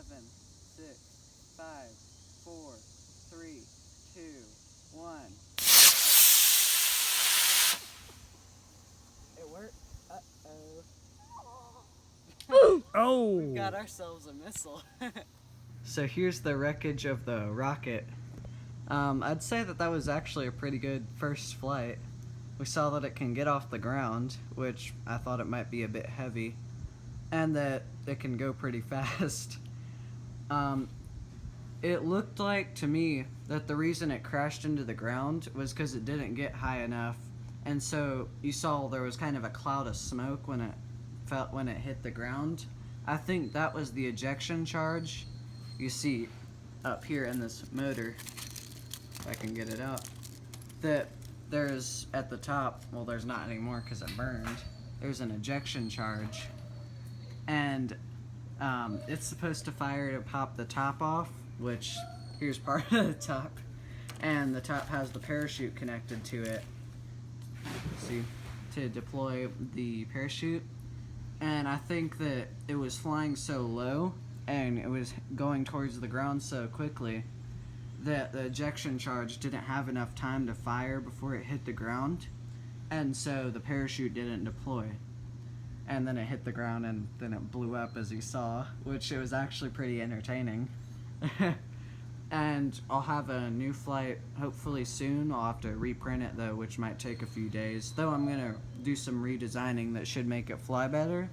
7, 6, 5, 4, 3, 2, 1. It worked. Uh-oh. Oh! We got ourselves a missile. So here's the wreckage of the rocket. I'd say that was actually a pretty good first flight. We saw that it can get off the ground, which I thought it might be a bit heavy, and that it can go pretty fast. It looked like to me that the reason it crashed into the ground was because it didn't get high enough, and so you saw there was kind of a cloud of smoke when it hit the ground. I think that was the ejection charge. You see up here in this motor, if I can get it up, that there's at the top, well there's not anymore because it burned, there's an ejection charge, and it's supposed to fire to pop the top off, which here's part of the top, and the top has the parachute connected to it, see, to deploy the parachute. And I think that it was flying so low and it was going towards the ground so quickly that the ejection charge didn't have enough time to fire before it hit the ground, and so the parachute didn't deploy. And then it hit the ground and then it blew up, as you saw, which it was actually pretty entertaining. And I'll have a new flight hopefully soon. I'll have to reprint it though, which might take a few days. Though I'm gonna do some redesigning that should make it fly better.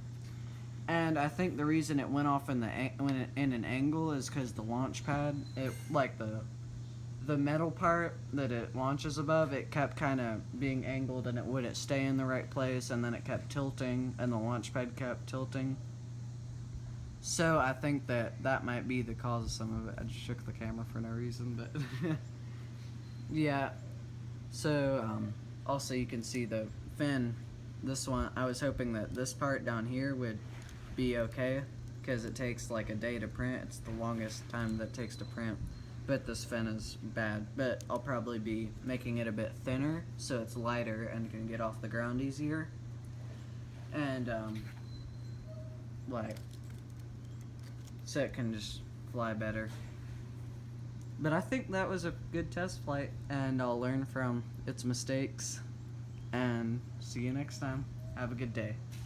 And I think the reason it went off in an angle is because the launch pad, the metal part that it launches above, it kept kind of being angled and it wouldn't stay in the right place, and then it kept tilting and the launch pad kept tilting. So I think that might be the cause of some of it. I just shook the camera for no reason, but yeah. So also you can see the fin. This one, I was hoping that this part down here would be okay because it takes like a day to print. It's the longest time that it takes to print. But this fin is bad. But I'll probably be making it a bit thinner so it's lighter and can get off the ground easier. And so it can just fly better. But I think that was a good test flight, and I'll learn from its mistakes. And see you next time. Have a good day.